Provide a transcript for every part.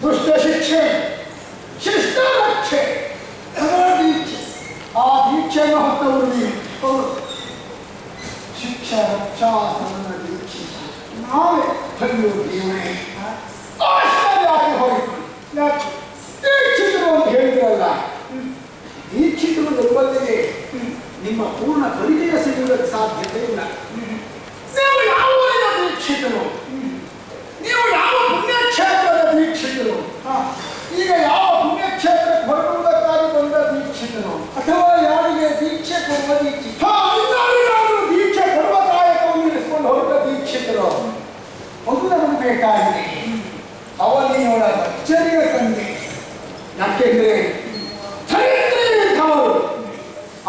ದುಷ್ಟ ಶಿಕ್ಷೆ, ಶಿಷ್ಟ ರಕ್ಷೆ, ಅದರ ದೀಕ್ಷೆ. ಆ ದೀಕ್ಷೆಯನ್ನು ಹೊತ್ತವರು ನೀವು. ಶಿಕ್ಷಾ ರಕ್ಷಾಸನ ದೀಕ್ಷೆ ನಾವೇ ಕಲಿಯೋ ದೇವರೇ ಆಶ್ಚರ್ಯ ಆಗಿ ಹೋಯಿತು. ಯಾಕೆ ದೀಕ್ಷಿತರು ಅಂತ ಹೇಳಿದ್ರಲ್ಲ, ದೀಕ್ಷಿತರು ಎಂಬಲ್ಲಿಗೆ ನಿಮ್ಮ ಪೂರ್ಣ ಪರಿಚಯ ಸಿಗುವುದಕ್ಕೆ ಸಾಧ್ಯತೆ ಇಲ್ಲ. ನೀವು ಯಾವ ಊರಿನ ದೀಕ್ಷಿತರು, ನೀವು ಯಾವ ಪುಣ್ಯಕ್ಷೇತ್ರದ ದೀಕ್ಷಿತರು, ಈಗ ಯಾವ ಪುಣ್ಯಕ್ಷೇತ್ರಕ್ಕೆ ಹೊರಡುವುದಕ್ಕಾಗಿ ಬಂದ ದೀಕ್ಷಿತರು, ಅಥವಾ ಯಾರಿಗೆ ದೀಕ್ಷೆ ಕೊಡುವ ದೀಕ್ಷಿತರು, ದೀಕ್ಷೆ ಕೊಡುವ ಕಾಯಕವನ್ನು ಇರಿಸಿಕೊಂಡು ಹೊರಟ ದೀಕ್ಷಿತರು ಒಂದು ನಮಗೆ ಬೇಕಾಗಿದೆ. ಅವನಿನೊಳ ಅಚ್ಚರಿಯ ತಂದೆ. ಯಾಕೆಂದ್ರೆ ಚರಿತ್ರೆಯವರು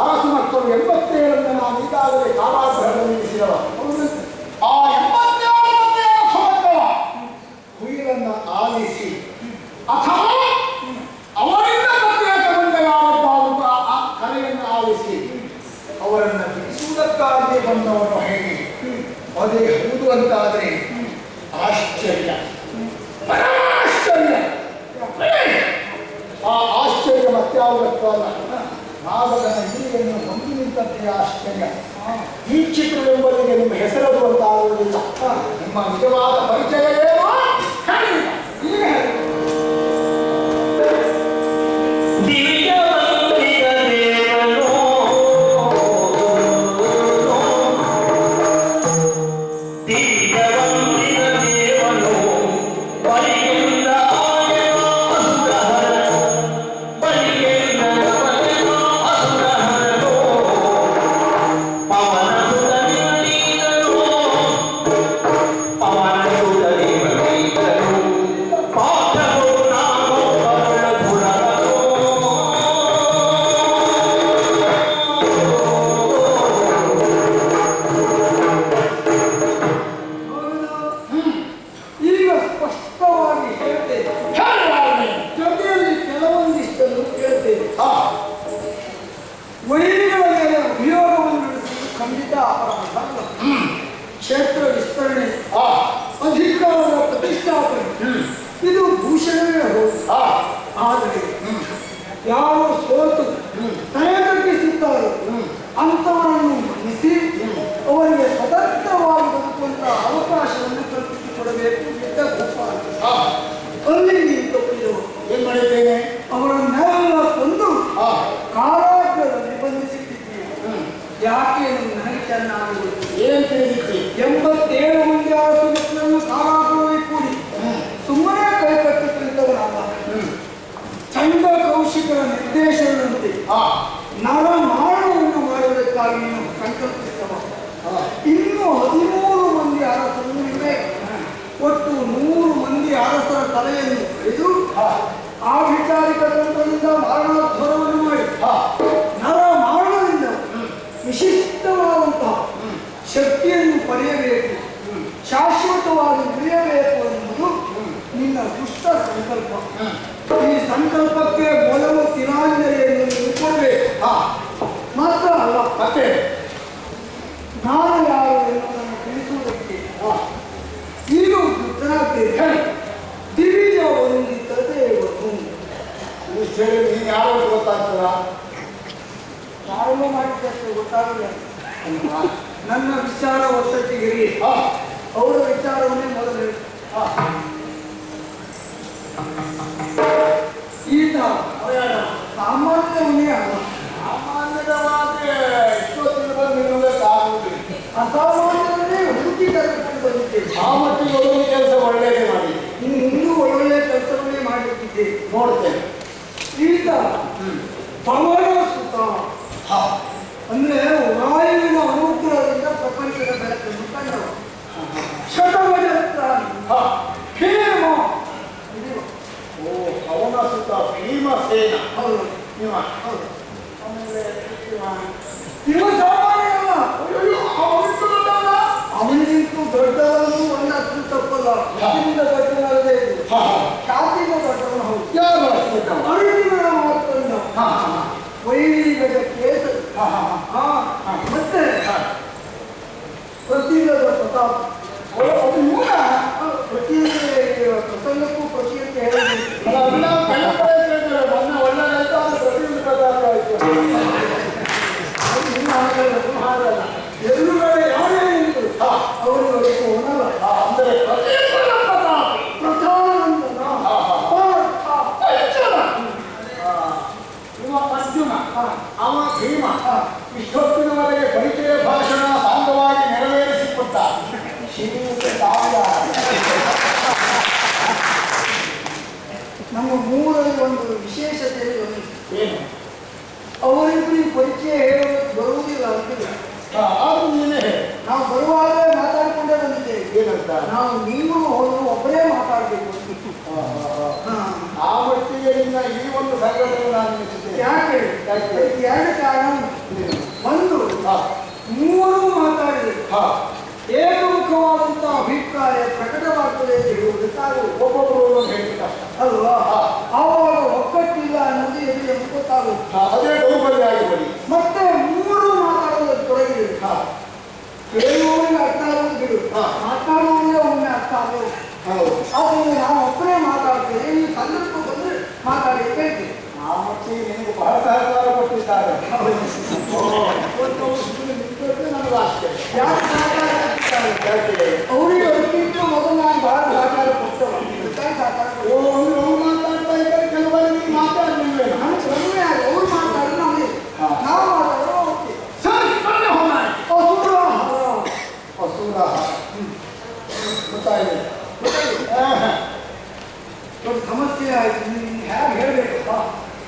ಅರಸು ಮಕ್ಕಳು 87 ನಾವು ಈಗಾಗಲೇ ಕಾಲಾಗ್ರಹದಲ್ಲಿ ನಿಲ್ಲಿಸಿದವ. ಆ 87 ಮಕ್ಕಳ ಹುಯಿಲನ್ನು ಆಲಿಸಿ ಅಥವಾ ಅವರಿಂದ ಪ್ರತ್ಯೇಕಗೊಂಡ ಯಾವತ್ತಾದರೂ ಆ ಕರೆಯನ್ನು ಆಲಿಸಿ ಅವರನ್ನು ಬಿಡಿಸುವುದಕ್ಕಾಗಿಯೇ ಬಂದವರು ಹೇಗೆ ಅದೇ ಹೌದು ಅಂತಾದರೆ ಆಶ್ಚರ್ಯ, ಪರಮಾಶ್ಚರ್ಯ. ಆ ಆಶ್ಚರ್ಯ ಮತ್ಯಾವುದಕ್ಕಲ್ಲ, ನಾಗದನ ಹಿರಿಯನ್ನು ಹೊಂದಿ ನಿಂತಂತೆಯೇ ಆಶ್ಚರ್ಯ. ಈ ಚಿತ್ರವೆಂಬುದಕ್ಕೆ ನಿಮ್ಮ ಹೆಸರದು ಅಂತ ಆಗುವುದಿಲ್ಲ. ನಿಮ್ಮ ನಿಜವಾದ ಪರಿಚಯ ಏನು ಈಗ ಕ್ಷೇತ್ರ ವಿಸ್ತರಣೆ, ಅಧಿಕಾರ ಪ್ರತಿಷ್ಠಾಪನೆ ಇದು ಭೂಷಣವೇ ಹೌದು. ಆದರೆ ಯಾರು ಸೋತು ತಲೆದಗ್ಗಿಸುತ್ತಾರೆ ಅಂಥವರನ್ನು ಮನ್ನಿಸಿ ಅವರಿಗೆ ಸ್ವತಂತ್ರವಾಗಿ ಬದುಕುವಂತ ಅವಕಾಶವನ್ನು ಕಲ್ಪಿಸಿಕೊಡಬೇಕು. ಅಲ್ಲಿ ನೀವು ತಪ್ಪಿದವರು ಏನ್ ಮಾಡಿದ್ದೇನೆ, ಅವರನ್ನೆಲ್ಲ ಕೊಂದು ಕಾರಾಗೃಹದಲ್ಲಿ ಬಂಧಿಸಿಟ್ಟಿದ್ದೀವಿ. ಯಾಕೆ ನನಗೆ ಚೆನ್ನಾಗಿ ಗೊತ್ತು. ಏನ್ ತಿಳಿದಿತ್ತು? 87 ಮಂದಿ ಅರಸು ಮಕ್ಕಳನ್ನು ಕಾರಾಗೃಹದಲ್ಲಿ ಕೂಡಿ ಸುಮ್ಮನೆ ಕೈಕಟ್ಟು ತಿಳಿದವರಲ್ಲ. ಚಂಡ ಕೌಶಿಕರ ನಿರ್ದೇಶನದಂತೆ ನರ ನಾಳವನ್ನು ಮಾಡುವುದಕ್ಕಾಗಿ ನೀನು ಸಂಕಲ್ಪಿಸಿದವ. ಇನ್ನೂ 13 ಮಂದಿ ಅರಸರು ಇವೆ. ಒಟ್ಟು 100 ಮಂದಿ ಅರಸರ ತಲೆಯನ್ನು ಹಿಡಿದು ಆಭಿಚಾರಿಕ ತಂತ್ರದಿಂದ ಮಾರಣೋದ್ಧರವನ್ನು ಮಾಡಿ ನರ ಮಾರಣದಿಂದ ವಿಶಿಷ್ಟವಾದಂತಹ ಶಕ್ತಿಯನ್ನು ಪಡೆಯಬೇಕು, ಶಾಶ್ವತವಾಗಿ ಉಳಿಯಬೇಕು ಎನ್ನುವುದು ನಿನ್ನ ದುಷ್ಟ ಸಂಕಲ್ಪ. ಈ ಸಂಕಲ್ಪಕ್ಕೆ ಮೊದಲು ತಿಲಾಂಜಲಿಯನ್ನು ನೀವು ಕೊಡಬೇಕು. ಮಾತ್ರ ಅಲ್ಲ, ಮತ್ತೆ ನಾನು ಯಾರು ಎನ್ನುವುದನ್ನು ತಿಳಿಸುವುದಕ್ಕೆ ಈಗ ವೃತ್ತನಾಗ್ತೇನೆ. ದಿವಿಜ ವಂದಿತತೆ ನೀನು ಯಾರು ಗೊತ್ತಾಗ್ತದ? ಪ್ರಾರಂಭ ಮಾಡಿದ್ದಕ್ಕೆ ಗೊತ್ತಾಗಲಿಲ್ಲ. ನನ್ನ ವಿಚಾರ ಒತ್ತಟ್ಟಿಗಿರಿ, ಅವರ ವಿಚಾರವನ್ನೇ ಮೊದಲು ಹೇಳಿ. ಈತ ಸಾಮಾನ್ಯವನ್ನೇ ಅಲ್ಲ. ಸಾಮಾನ್ಯವಾದ್ರೆ ಇಷ್ಟೊತ್ತಿಗೆ ಬಂದು ನಿಲ್ಲುವುದಕ್ಕಾಗುವುದಿಲ್ಲ. ಅಸಾಮಾನ್ಯವನ್ನೇ ಹುಡುಕಿ ಕರೆದುಕೊಂಡು ಬಂದಿದ್ದೇನೆ. ಆ ಮಟ್ಟಿಗೆ ಒಳ್ಳೆಯ ಕೆಲಸ ಒಳ್ಳೆಯದೇ ಮಾಡಿ ಇನ್ನು ಇನ್ನೂ ಒಳ್ಳೆಯ ಕೆಲಸವನ್ನೇ ಮಾಡಿಟ್ಟಿದ್ದೆ. ನೋಡ್ತೇನೆ. ಈತ ಪವನ ಸುತ ಅಂದ್ರೆ ವಾಯುವಿನ ಅನುಗ್ರಹದಿಂದ ಪ್ರಪಂಚದ ಬೆಳಕನ್ನು ಕಂಡವ. ಶತವಜತ್ರ ಭೀಮ. ಓ, ಪವನ ಸುತ ಭೀಮಸೇನ. ಹೌದು, ಇವ. ಆಮೇಲೆ ಇವ ಸಾಮಾನ್ಯ ಅಲ್ಲ. ಅವನಿಗಿಂತೂ ದೊಡ್ಡವನು ಒಂದು ಹತ್ತು ತಪ್ಪಲ್ಲ. ಇದರಿಂದ ದೊಡ್ಡವನಲ್ಲದೆ ಇದು ಖ್ಯಾತಿಯಿಂದ ದೊಡ್ಡವನು. ಹೌದು, ಯಾರು ಅರ್ಜುನ ಮತ್ತೊಂದು ವೈರಿಗದ ಕೇಸ. ಮತ್ತೆ ಪ್ರತಿಗದ ಪ್ರತಾಪ. ಪ್ರಸಂಗಕ್ಕೂ ಪ್ರತಿ ಅಂತ ಹೇಳಿದ್ರೆ ನಮ್ಮ ಮೂರಲ್ಲಿ ಒಂದು ವಿಶೇಷತೆ ಒಂದು ಏನು? ಅವರಿಬ್ಬರಿಗೆ ಪರಿಚಯ ಹೇಳೋದಕ್ಕೆ ಬರುವುದಿಲ್ಲ ಅಂತಿಲ್ಲ. ಆದ್ರೂ ನೀನೇ ಹೇಳು. ನಾವು ಬರುವಾಗಲೇ ಮಾತಾಡಿಕೊಂಡೇ ಬಂದಿದ್ದೇವೆ. ಏನಂತ? ನಾವು ನೀವು ಹೋದ್ರು ಒಬ್ಬರೇ ಮಾತಾಡಬೇಕು. ಆ ಮಟ್ಟಿಗೆ ನಿನ್ನ ಈ ಒಂದು ಸಂಘಟನೆ ನಾನು ಮೆಚ್ಚುತ್ತೇನೆ. ಯಾಕೆ? ಎರಡು ಕಾರಣ. ಒಂದು, ಮೂವರು ಮಾತಾಡಿದರು. ಏಕಮುಖವಾದಂತಹ ಅಭಿಪ್ರಾಯ ಪ್ರಕಟವಾಗ್ತದೆ ಅಂತ ಹೇಳುವುದಕ್ಕಾಗ ಒಬ್ಬೊಬ್ಬರು ಹೇಳ್ತಾರೆ ಅಲ್ವಾ? ಆವಾಗ ಒಕ್ಕಟ್ಟಿಲ್ಲ ಅನ್ನೋದು ಎದುರು ಗೊತ್ತಾಗುತ್ತೆ. ಅದೇ ದೌರ್ಬಲ್ಯ ಆಗಿಬಡಿ. ಮತ್ತೆ ಮೂವರು ಮಾತಾಡೋದಕ್ಕೆ ತೊಡಗಿದ್ರು. ಕೇಳುವವರಿಗೆ ಅರ್ಥ ಆಗೋದು ಬಿಡು, ಮಾತಾಡುವವರಿಗೆ ಒಮ್ಮೆ ಅರ್ಥ ಆಗೋದು. ಆದ್ದರಿಂದ ನಾವು ಒಬ್ಬರೇ ಮಾತಾಡ್ತೇವೆ. ಈ ಸಂದರ್ಭ ಬಂದ್ರೆ ಮಾತಾಡಬೇಕು. ಆ ಮಟ್ಟಿಗೆ ನಿನಗೆ ಬಹಳ ಸಹಕಾರ ಕೊಟ್ಟಿದ್ದಾರೆ. ನನಗೆ ಆಶ್ಚರ್ಯ. ಯಾಕೆ ಸಹಕಾರ ಕೊಟ್ಟಿದ್ದಾರೆ? ಅವರಿಗೆ ಅದಕ್ಕಿಂತ ಮೊದಲು ನಾನು ಬಹಳ ಸಹಕಾರ ಕೊಟ್ಟವ. ಸಹಕಾರ ಮಾತಾಡ್ತಾ ಇದ್ದಾರೆ, ಕೆಲವರಿಗೆ ನೀನು ಮಾತಾಡಲಿಲ್ಲ. ನಮ್ಗೆ ಕಡಿಮೆ ಆಗ ಅವ್ರು ಮಾತಾಡಿದ್ರೆ ನಮಗೆ ನಾವು ಮಾತಾಡೋ ಓಕೆ. ಸರಿ, ಕಡಿಮೆ ಹೋಗೋಣ. ಅಸುರ ಗೊತ್ತಾಗಿದೆ. ಒಂದು ಸಮಸ್ಯೆ ಆಯ್ತು. ನೀನು ಹೇಗೆ ಹೇಳಬೇಕು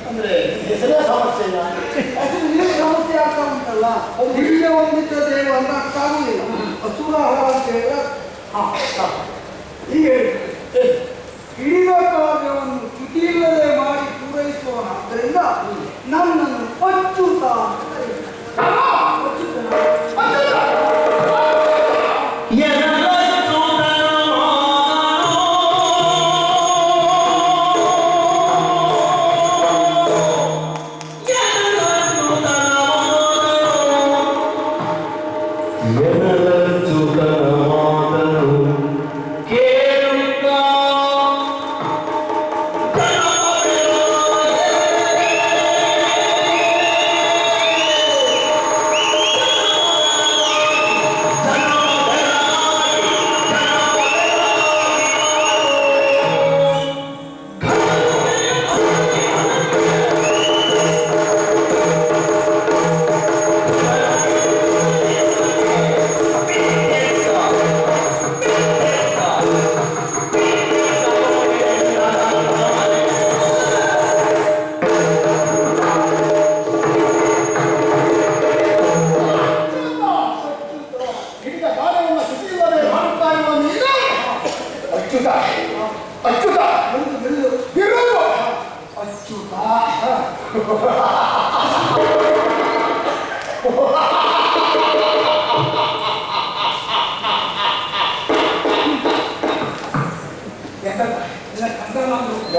ಅಂದ್ರೆ ಹೆಸರೇ ಸಮಸ್ಯೆ ಇಲ್ಲ. ಅದು ನೀವು ಸಮಸ್ಯೆ ಆಗ್ತಾ ಉಂಟಲ್ಲ, ಅದು ಹಿರಿಯ ಹೊಂದಿದ್ದದೆ ಅಂತ ಅರ್ಥ ಆಗುವುದಿಲ್ಲ. ಅಸುರಾಹ ಅಂತ ಹೇಳಿದ್ರೆ ಹೀಗೆ ಹಿಡಿದ ಕಾರ್ಯವನ್ನು ಚ್ಯುತಿ ಇಲ್ಲದೆ ಮಾಡಿ ಪೂರೈಸುವನಾದ್ದರಿಂದ ನನ್ನನ್ನು ಅಚ್ಯುತ ಅಂತ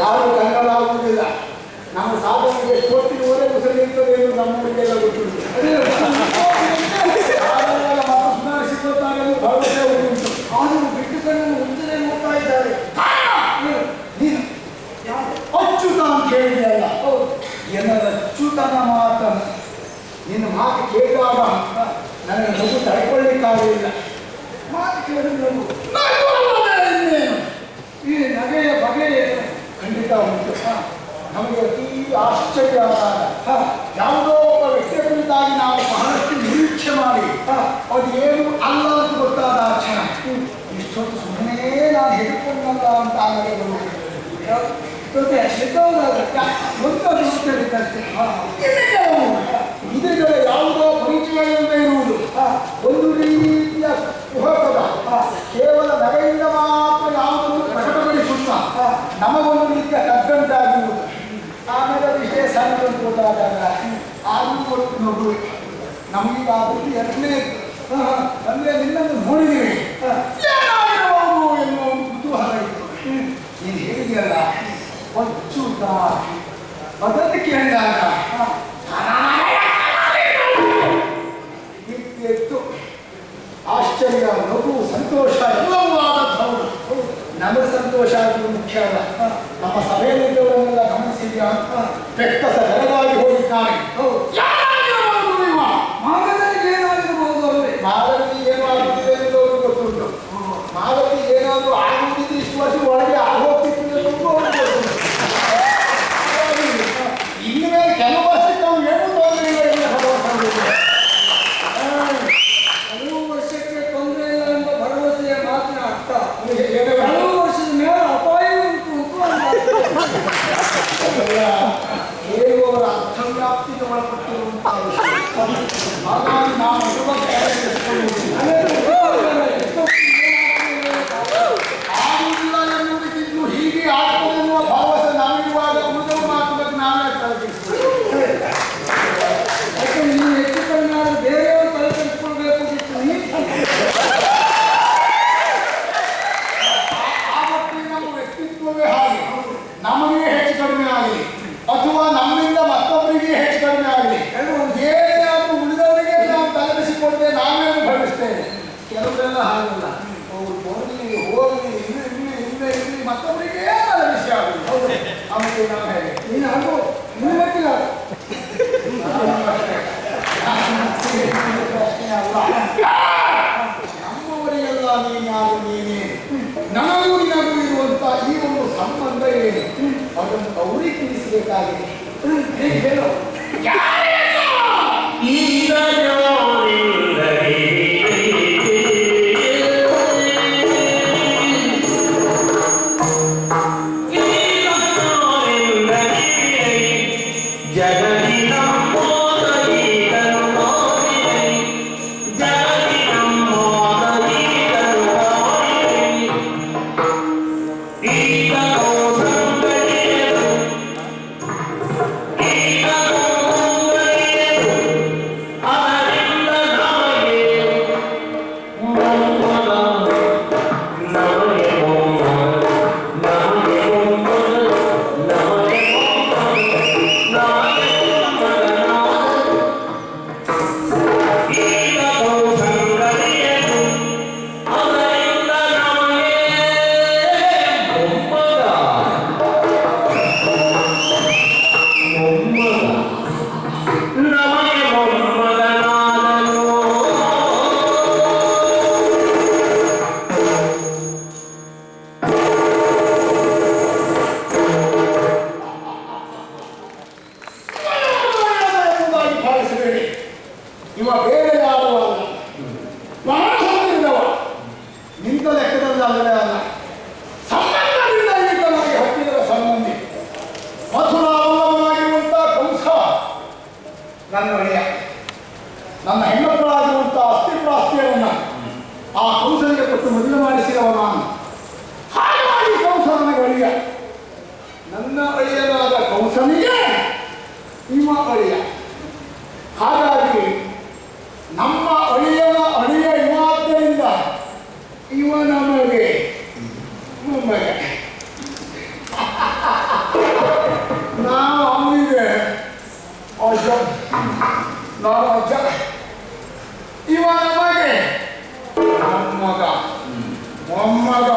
ಯಾರು ಕಂಗಾಲಾಗುವುದಿಲ್ಲ. ನಮ್ಮ ಸಾಧನೆಗೆ ಕೊಟ್ಟಿರುವವರೇ ಮುಸಲಿರ್ತದೆ ಎಂದು ನಮ್ಮವರಿಗೆಲ್ಲ ಗೊತ್ತಿಲ್ಲ. ಸುಧಾರಿಸಿಕೊಳ್ಳುತ್ತಾರೆ ಭರವಸೆ ಉಂಟು. ಆದರೂ ಬಿಟ್ಟು ಕಣ್ಣನ್ನು ಮುಂಚೆ ನೋಡ್ತಾ ಇದ್ದಾರೆ. ನೀನು ಅಚ್ಯುತ ಅಂತ ಹೇಳಿದೆಯಲ್ಲ, ಎಲ್ಲರ ಅಚ್ಯುತನ ಮಾತನ್ನು ನಿನ್ನ ಮಾತು ಕೇಳಿದಾಗ ನನಗೆ ನಗು ತಡ್ಕೊಳ್ಳಿಕ್ಕಾಗಲಿಲ್ಲ. ಮಾತು ಕೇಳಿದ್ರು ಇನ್ನೇನು ಈ ನಗೆಯ ಬಗೆಯ ಖಂಡಿತ ಉಂಟು. ನಮಗೆ ಅತೀ ಆಶ್ಚರ್ಯ ಆದಾಗ ಯಾವುದೋ ಒಬ್ಬ ವ್ಯಕ್ತಿಯ ಕುರಿತಾಗಿ ನಾವು ಬಹಳಷ್ಟು ನಿರೀಕ್ಷೆ ಮಾಡಿ ಅದು ಏನು ಅಲ್ಲ ಅಂತ ಗೊತ್ತಾದ ಕ್ಷಣ ಇಷ್ಟೊತ್ತು ಸುಮ್ಮನೆ ನಾನು ಹೆದರ್ಕೊಂಡಲ್ಲ ಅಂತ ಆಗಲೇ ಇದರ ಯಾವುದೋ ಪರಿಚಯವಿಲ್ಲದೆ ಇರುವುದು ಒಂದು ರೀತಿಯ ಕುಹಕದ ಕೇವಲ ನಗೆಯಿಂದ ಮಾತ್ರ ಯಾವುದನ್ನು ಪ್ರಕಟಪಡಿಸುತ್ತಾ ನಮಗೊಂದು ರೀತಿಯ ಕಗ್ಗಂಟಾಗಿರುವುದು. ಆಮೇಲೆ ವಿಷಯ ಸಣ್ಣದಂತ ಗೊತ್ತಾದಾಗ ಆದರೂ ಕೊಟ್ಟು ನಗು ನಮಗೀಗಾದರೂ ಎರಡನೇ ಅಂದರೆ ನಿನ್ನನ್ನು ನೋಡಿದ್ದೀವಿ ಏನಾಗಿರಬಹುದು ಎನ್ನುವ ಒಂದು ಕುತೂಹಲ ಇತ್ತು. ನೀನು ಹೇಳಿದೆಯಲ್ಲ ಅಚ್ಯುತ ಅದನ್ನು ಕೇಳಿದಾಗ ಇತ್ತು ಆಶ್ಚರ್ಯ, ನಗು, ಸಂತೋಷ ಎಲ್ಲವೂ ಆದದ್ದು. ನಮಗೆ ಸಂತೋಷ ಆಗುವುದು ಮುಖ್ಯ ಅಲ್ಲ. ನಮ್ಮ ಸಭೆಯಲ್ಲಿದ್ದವರನ್ನೆಲ್ಲ ಗಮನಿಸಿದ್ಯಾ? ಬೆಕ್ಕಸ ಬೆಳಗಾಗಿ ಹೋಗಿದ್ದಾನೆ. ಮಾಗದಲ್ಲಿ ಏನಾಗಿರಬಹುದು ಅಲ್ವೇ? ಮಾಗದಲ್ಲಿ ಏನು ಆಗುತ್ತಿದೆ ಎನ್ನುವುದು ಗೊತ್ತುಂಟು. ಮಾಗದಲ್ಲಿ ಏನಾದರೂ ಆಗುತ್ತಿದ್ದು ಇಷ್ಟು ವರ್ಷ ಒಳಗೆ ಆಗೋಗ್ತಿತ್ತು ಎನ್ನುವುದು ಗೊತ್ತುಂಟು. ಇನ್ನು ಮೇಲೆ ಕೆಲವು ವರ್ಷಕ್ಕೆ ನಾವು ಏನು ತೊಂದರೆ ಇಲ್ಲ ಎಂದು ಭರವಸೆ. ಕೆಲವು ವರ್ಷಕ್ಕೆ ತೊಂದರೆ ಇಲ್ಲ ಎಂಬ ಭರವಸೆಯ ಮಾತಿನ ಅರ್ಥ ಕೆಲವು ವರ್ಷದ ಮೇಲೆ ಅಪಾಯ ಉಂಟು ಅಂತ ಕೇಳುವವರ ಅರ್ಥವ್ಯಾಪ್ತಿಗೆ ಒಳಪಟ್ಟಿರುವಂತಹ ವಿಷಯ. ಹಾಗಾಗಿ ನಾವು ಅದ್ರ ಬಗ್ಗೆ ಆಗುವುದಿಲ್ಲ ಎನ್ನುವುದಕ್ಕಿಂತಲೂ ಹೀಗೆ ಆಗ್ತದೆ ಎನ್ನುವ ಭರವಸೆ ನಾವಿರುವಾಗ ಉಳಿದವ ಮಾತು ಬಗ್ಗೆ ನಾವೇ ತಲೆಕೆಡಿಸಿಕೊಳ್ಳುತ್ತೇವೆ. ಯಾಕೆ ನೀವು ಹೆಚ್ಚು ಕಡಿಮೆ ಆದ್ರೆ ಬೇರೆಯವರು ತಲೆ ಕೆಡಿಸ್ಕೊಳ್ಬೇಕು ಅಂತ ನೀವು ನಮ್ಮ ವ್ಯಕ್ತಿತ್ವವೇ ಹಾಗೆ ನಮಗೆ ಹೆಚ್ಚು ಕಡಿಮೆ ಆಗಲಿ ಅಥವಾ ನಮ್ಮಿಂದ ಮತ್ತೊಬ್ಬರಿಗೆ ಹೆಚ್ಚು ಕಡಿಮೆ ಆಗಲಿ ಏನಾದರೂ ಉಳಿದವರಿಗೆ ನಾವು ತಲೆಬಿಸಿಕೊಳ್ಳದೆ ನಾವೇನು ಭವಿಸ್ತೇವೆ. ಕೆಲವರೆಲ್ಲ ಹಾಗಲ್ಲ, ಅವರು ಬರಲಿ ಹೋಗಲಿ ಇಲ್ಲಿ ಮತ್ತೊಬ್ಬರಿಗೆ ತಲೆಬಿಸಿ ಆಗಲಿ. ಆಮೇಲೆ ನಾವು ಹೇಗೆ ನೀನು ಹಾಗೂ ನೀವು ಗೊತ್ತಿಲ್ಲ ಪ್ರಶ್ನೆ ಅಲ್ಲ. ನಮ್ಮವರಿಗೆಲ್ಲ ನೀನ್ಯಾರು ನೀನೇ, ನನಗೂ ನಿನಗೂ ಇರುವಂತ ಈ ಒಂದು ಸಂಬಂಧ ಏನು ಅದನ್ನು ಅವರಿಗೆ ತಿಳಿಸಬೇಕಾಗಿದೆ. ಹೇಗೆ ಹೇಳು ಇವ ಬೇರೆ ಯಾರು ಅಲ್ಲ, ಬಹಳ ಹೊಂದಿದ್ದವ, ನಿಂತ ಲೆಕ್ಕದಲ್ಲಿ ಅಲ್ಲವೇ ಅಲ್ಲ, ಸಂಬಂಧದಿಂದ ಈತನಾಗಿ ಹತ್ತಿರದ ಸಂಬಂಧಿ. ಮಥುರಾವಲಂಬನಾಗಿರುವಂಥ ಕಂಸ ನನ್ನ ಒಡೆಯ, ನನ್ನ ಹೆಣ್ಣಪ್ಪಳಾಗಿರುವಂಥ ಅಸ್ಥಿಪ್ರಾಸ್ತಿಯನ್ನು ಆ ಕಂಸನಿಗೆ ಕೊಟ್ಟು ಮದುವೆ ಮಾಡಿಸಿದವ ನಾನು. ಹಾಗಾಗಿ ಕಂಸ ನನಗೆ ಒಡೆಯ, ನನ್ನ ಒಡೆಯನಾದ ಕಂಸನಿಗೆ ಇವ ಒಡೆಯ. ಹಾಗಾಗಿ ನಮ್ಮ ಅಳಿಯನ ಅಳಿಯ ಇವಾದ್ದರಿಂದ ಇವ ನಮಗೆ ನಮಗೆ ನಾವು ಅವನಿಗೆ ಅಜ್ಜ, ನಾನು ಅಜ್ಜ, ಇವ ನಮಗೆ ಮೊಮ್ಮಗ ಮೊಮ್ಮಗ.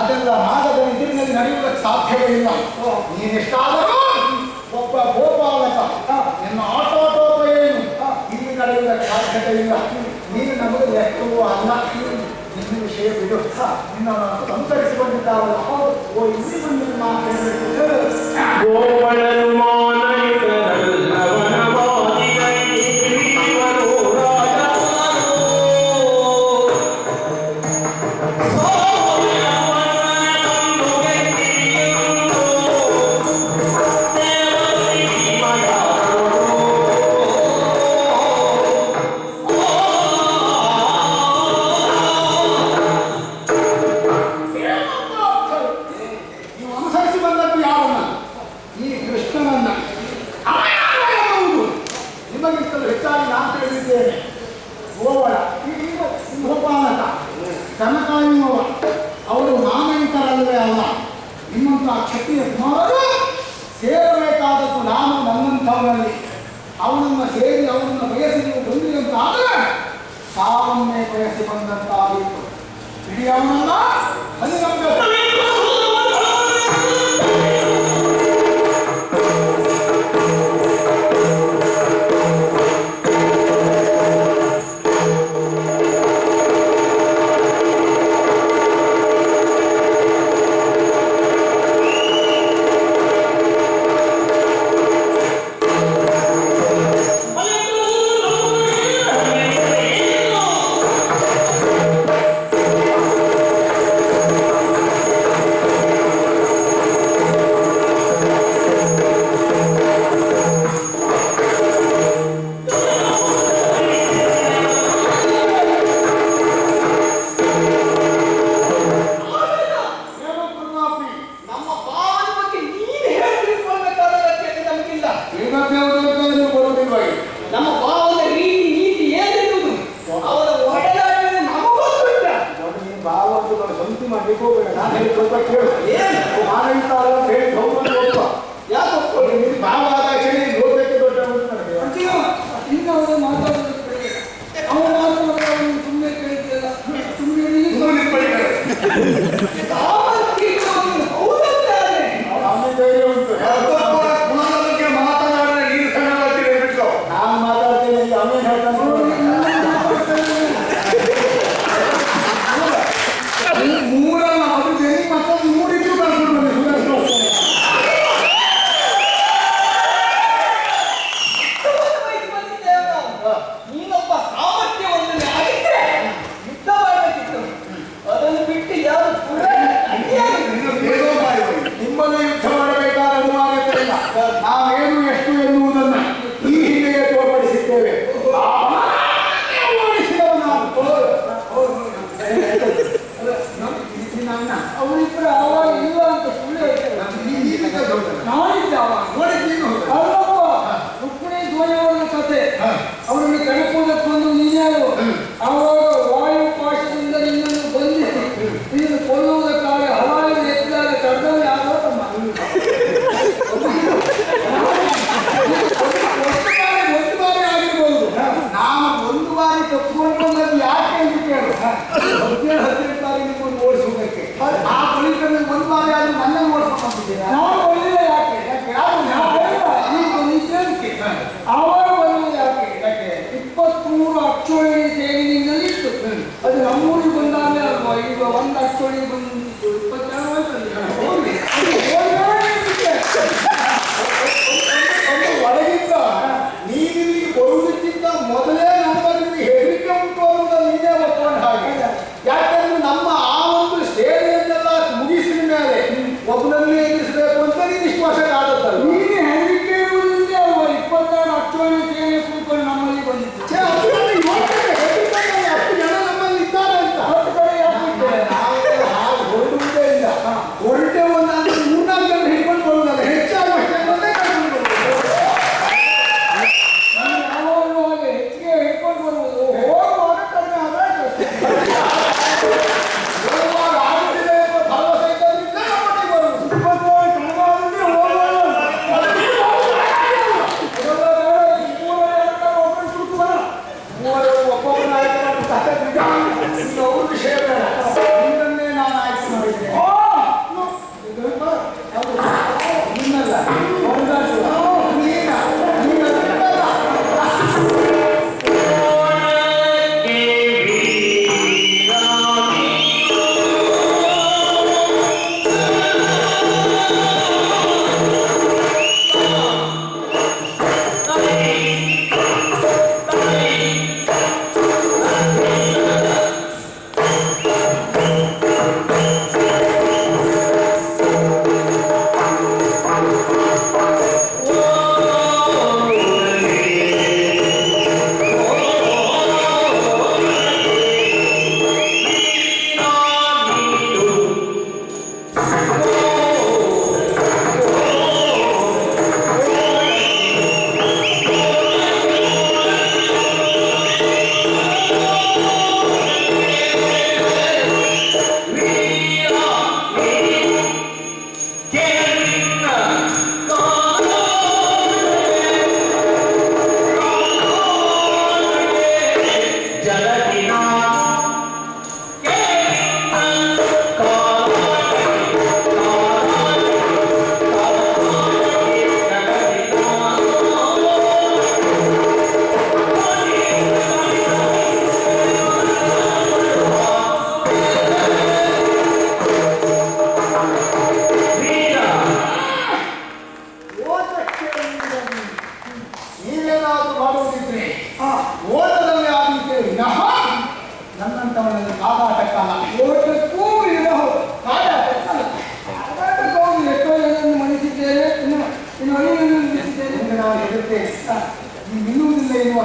ಅದೆಲ್ಲ ನಾಗದ ಎದುರಿನಲ್ಲಿ ನಡೆಯುವುದಕ್ಕೆ ಸಾಧ್ಯವೇ ಇಲ್ಲ. ನೀನೆಷ್ಟಾದರೂ ಒಬ್ಬ ಗೋಪಾಲಕ, ನಿನ್ನ ಆಟೋಟೋಪ ಏನು ಇಲ್ಲಿ ನಡೆಯುವುದಕ್ಕೆ ಸಾಧ್ಯತೆ ಇಲ್ಲ. ನೀನು ನಮಗೆ ಲೆಕ್ಕವೂ ಅಲ್ಲ. ನಿನ್ನ ವಿಷಯ ಬಿಡು, ನಿನ್ನ ಸಂತರಿಸಿಕೊಂಡಿದ್ದಾರಲ್ಲ, ಓ ಇಲ್ಲಿ ಬಂದು ಮಾತಾಡಬೇಕು. ಗೋಪಾಲಕ ಕನಕಾಯುವ ಅವರು ನಾಮಯುತರಲ್ಲವೇ ಅಲ್ಲ. ನಿಮ್ಮಂತಹ ಕ್ಷತ್ರಿಯ ಕುಮಾರರು ಸೇರಬೇಕಾದದ್ದು ನಾನು ನನ್ನಂಥವನಲ್ಲಿ. ಅವನನ್ನು ಸೇರಿ ಅವನನ್ನು ಬಯಸಿ ನೀವು ಬಂದಿರಿ ಅಂತ ಆದರೆ ಸಾವನ್ನೇ ಬಯಸಿ ಬಂದಂತಾಗಿತ್ತು. ಇಡೀ ಅವನನ್ನ ಹನಿಗಂಬ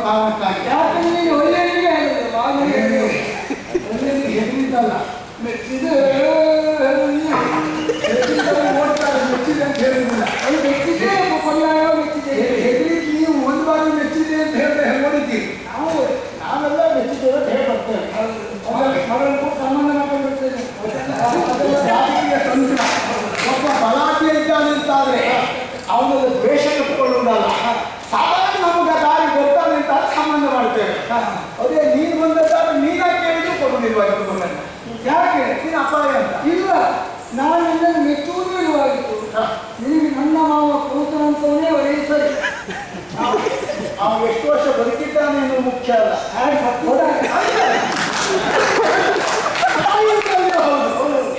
ಕಾರಣಕ್ಕಾಗಿ ಯಾಕಂದ್ರೆ ನೀನು ಒಳ್ಳೆಯನಿಗೆ ಹೇಳಿದೆ ವಾಗನಿಗೆ ಹೆದರಿದ್ದಲ್ಲ ಮೆಚ್ಚಿದೆ ನೋಡ್ತಾರೆ ಮೆಚ್ಚಿದೆ ಅಂತ ಹೇಳಿದ್ದಿಲ್ಲ ಅದು ಮೆಚ್ಚಿದೆ ಪರ್ಯಾಯ ಮೆಚ್ಚಿದೆ ಹೆದರಿಕೆ ನೀವು ಒಂದು ಬಾರಿ ಮೆಚ್ಚಿದೆ ಅಂತ ಹೇಳಿದ್ರೆ ನೋಡಿದ್ದೀರಿ ನಾವೆಲ್ಲ ಮೆಚ್ಚಿದ್ದೇವೆ ಅಂತ ಹೇಳಿ ಬರ್ತೇವೆ ಮಗಳನ್ನು ಸಂಬಂಧ ಮಾಡ್ಕೊಂಡಿರ್ತೇನೆ ಜಾತಿಯ ತಂತ್ರ ಒಬ್ಬ ಬಲಾಢ್ಯ ಇದ್ದಾನೆ ಅಂತಾದ್ರೆ ಅವನಲ್ಲಿ ದ್ವೇಷ ಕಟ್ಟಿಕೊಳ್ಳುವುದಲ್ಲ ಸಾಧಾರಣ ನಮಗೆ ದಾರಿ ಬರ್ತಾನೆ ಅಂತ ಸಂಬಂಧ ಮಾಡ್ತೇವೆ ಅದೇ ನೀನು ಬಂದದ್ದಾದ್ರೆ ನೀನಾಗಿ ಕೇಳಿದ್ರು ಕೊಡುವುದಿಲ್ವ ಇವತ್ತು ಯಾಕೆ ನೀನು ಅಪಾಯ ಅಂತ ಇಲ್ಲ ನಾನು ನಿನ್ನನ್ನು ಮೆಚ್ಚುವುದೂ ಇರುವಾಗಿತ್ತು ನಿನಗೆ ನನ್ನ ಮಾವ ಕೂತನಂತವನೇ ಒಳ್ಳೆಯ ಸರಿ ಅವನು ಎಷ್ಟು ವರ್ಷ ಬದುಕಿದ್ದಾನೆ ಅನ್ನೋದು ಮುಖ್ಯ ಅಲ್ಲ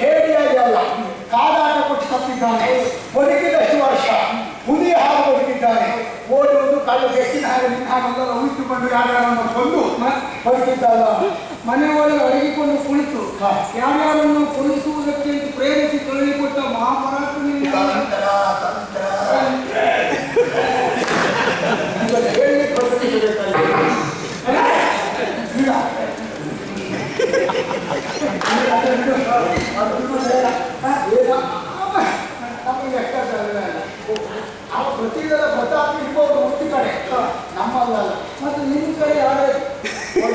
ಹೇಳಿಯಾಗಿ ಅಲ್ಲ ಕಾದಾಟ ಕೊಟ್ಟು ಸತ್ತಿದ್ದಾನೆ ಬದುಕಿದಷ್ಟು ವರ್ಷ ಹುಲಿ ಹಾಗೆ ಬದುಕಿದ್ದಾನೆ ಓಡುವುದು ಕಳ್ಳು ಬೆಕ್ಕಿನ ಹಾಗೆ ನಿನ್ನ ಹಾಗೆಲ್ಲ ಉಳಿದುಕೊಂಡು ಯಾರ್ಯಾರನ್ನು ಕೊಂದು ಬದುಕಿದ್ದಲ್ಲ ಮನೆಯೊಳಗೆ ಅಡಗಿಕೊಂಡು ಕುಳಿತು ಯಾರ್ಯಾರನ್ನು ಕೊಲಿಸುವುದಕ್ಕೆ ಪ್ರೇರಿಸಿ ಕಳುಹಿಕೊಟ್ಟ ಮಹಾಪರಾಕ್ರಮಿ ಹೇಳಲಿಕ್ಕೆ ಬದುಕಿಸಬೇಕಾಗಿ ನಮಗೆ ಲೆಕ್ಕಾಚಾರ ನಾವು ಪ್ರತಿದಿನ ಪ್ರತಾಪ್ ಇರ್ಬೋದು ಒಂದು ಕಡೆ ನಮ್ಮಲ್ಲ ಮತ್ತು ನಿನ್ನ ಕಡೆ ಯಾರೇ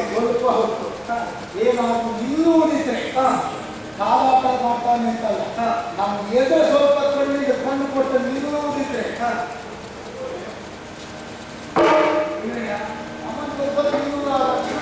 ಸ್ವಲ್ಪ ಹೊತ್ತು ಏನಾದ್ರು ನಿಲ್ಲುವುದಿದ್ರೆ ಕಾಲಾಟ ಮಾಡ್ತಾನೆ ಅಂತಲ್ಲ ನಮ್ಮ ಎದುರು ಸ್ವಲ್ಪ ಕಣ್ಣಿಗೆ ಕಣ್ಣು ಕೊಟ್ಟು ನಿಲ್ಲುವುದಿದ್ರೆ ನಮ್ಮನ್ನು ಸ್ವಲ್ಪ ನಿಲ್ಲುವ ಲಕ್ಷಣ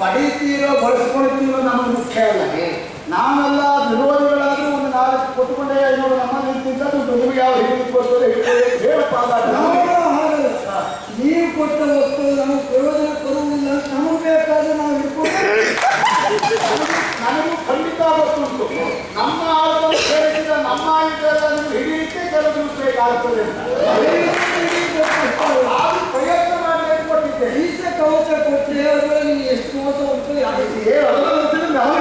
ಪಡೀತೀರೋ ಬಳಸ್ಕೊಳ್ತೀರೋ ನಮಗೆ ಮುಖ್ಯ ಅಲ್ಲ ನಾವೆಲ್ಲ ವಿರೋಧಿಗಳಾದ್ರೂ ಒಂದು ನಾಲ್ಕು ಕೊಟ್ಟುಕೊಂಡೇ ಐನೂರು ನಮ್ಮಲ್ಲಿ ತಿಂತದ್ದು ನಿಮಗೆ ಯಾವ ಹಿಡಿದು ಕೊಡ್ತಾರೆ ನೀವು ಕೊಟ್ಟ ವಸ್ತು ನಮಗೆ ಪ್ರಯೋಜನ ಕೊಡುವುದಿಲ್ಲ ನಮಗೆ ಬೇಕಾದ್ರೆ ನಾವು ಹಿಡ್ಕೊಂಡು ನನಗೂ ಖಂಡಿತ ಗೊತ್ತುಂಟು ನಮ್ಮ ಆಳುಗಳು ಸೇರಿಸಿದ ನಮ್ಮ ಆಯುಧಗಳನ್ನು ಹಿಡಿಯಲಿಕ್ಕೆ ಕೆಲವು ದಿವಸ ಬೇಕಾಗ್ತದೆ ಅದು ಪ್ರಯತ್ನ ಮಾಡಿ ಕೊಟ್ಟಿದ್ದೆ ಈಸ ಕವಚ ಕೊಟ್ಟರೆ ಅದರಲ್ಲಿ ಎಷ್ಟು ಮೋಸ ಉಂಟು ಅದರಲ್ಲಿ ನಾವೇ